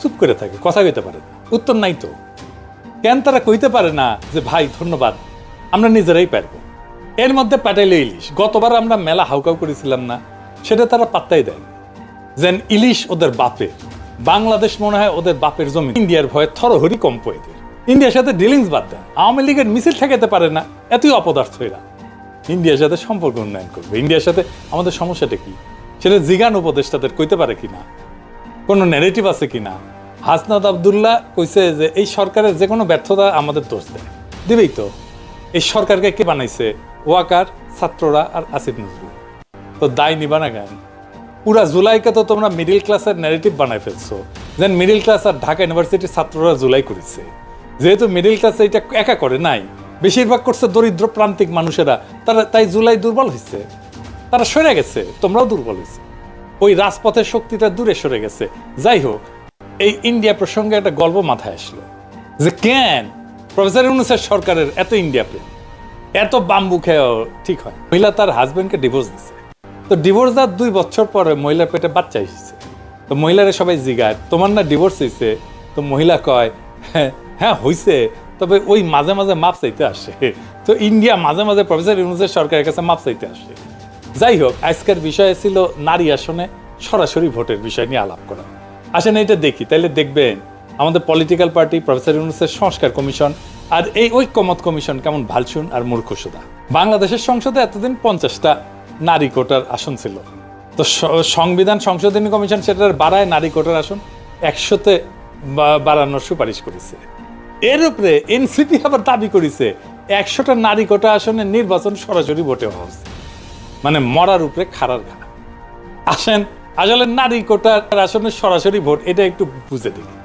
চুপ করে থাকে, কথা কইতে পারে না, উত্তর নাই তো। কেন তারা কইতে পারে না যে ভাই ধন্যবাদ, আমরা নিজেরাই পারবো। এর মধ্যে পাটাইলে ইলিশ, গতবার আমরা মেলা হাউকাউ করেছিলাম না, সেটা তারা পাত্তাই দেয় যেন ইলিশ ওদের বাপের, বাংলাদেশ মনে হয় ওদের বাপের জমি। ইন্ডিয়ার ভয়ে থরহরি কম্প এদের। ইন্ডিয়ার সাথে ডিলিংস বাদ দেন, আওয়ামী লীগের মিছিল ঠেকাতে পারে না, এতই অপদার্থ এরা ইন্ডিয়ার সাথে সম্পর্ক উন্নয়ন করবে। ইন্ডিয়ার সাথে আমাদের সমস্যাটা কি সেটা জিগান উপদেষ্টাদের কইতে পারে কিনা, কোনো ন্যারেটিভ আছে কিনা। হাসনাত আবদুল্লাহ কইছে যে এই সরকারের যে কোনো ব্যর্থতা আমাদের দোষ দেয়, দিবেই তো। এই সরকারকে কে বানাইছে? ওয়াকার, ছাত্ররা আর আসিফ নজরুল। তো দায় নিবা না কেন? পুরা জুলাইকে তো তোমরা মিডিল ক্লাসের ন্যারেটিভ বানাই ফেলছো, যেন মিডিল ক্লাস আর ঢাকা ইউনিভার্সিটির ছাত্ররা জুলাই করেছে। যেহেতু মিডিল ক্লাস এটা একা করে নাই, বেশিরভাগ করছে দরিদ্র প্রান্তিক মানুষেরা, তারা তাই জুলাই দুর্বল হয়েছে, তারা সরে গেছে, তোমরাও দুর্বল হয়েছে। ওই রাজপথের শক্তিটা দূরে সরে গেছে। যাই হোক, এই ইন্ডিয়া প্রসঙ্গে একটা গল্প মাথায় আসলো যে কেন প্রফেসর ইউনূসের সরকারের এত ইন্ডিয়া প্রেম, এত বাম্বু খেয়েও ঠিক হয়। মহিলা তার হাজবেন্ডকে ডিভোর্স দিছে, তো ডিভোর্স দেওয়ার 2 বছর পরে মহিলার পেটে বাচ্চা এসেছে। তো মহিলারে সবাই জিগায় তোমার না ডিভোর্স হয়েছে? তো মহিলা কয় হ্যাঁ হয়েছে, তবে ওই মাঝে মাঝে মাপ চাইতে আসে। তো ইন্ডিয়া মাঝে মাঝে প্রফেসর ইউনূসের সরকারের কাছে মাপ চাইতে আসে। যাই হোক, আজকের বিষয় ছিল নারী আসনে সরাসরি ভোটের বিষয় নিয়ে আলাপ করা। আসেন এটা দেখি, তাইলে দেখবেন আমাদের পলিটিক্যাল পার্টি, প্রফেসর ইউনূসের সংস্কার কমিশন আর এই ঐক্যমত কমিশন কেমন ভালসুন আর মূর্খসুদা। বাংলাদেশের সংসদে এতদিন 50টা নারী কোটার আসন ছিল, তো সংবিধান সংশোধনী কমিশন সেটার বাড়ায় নারী কোটার আসন 100-তে বাড়ানোর সুপারিশ করেছে। এর উপরে এনসিপি আবার দাবি করেছে 100টা নারী কোটা আসনে নির্বাচন সরাসরি ভোটে হওয়া উচিত। মানে মরার উপরে খাড়ার ঘা। আসেন আসলে নারী কোটার আসনে সরাসরি ভোট এটা একটু বুঝে দেখি।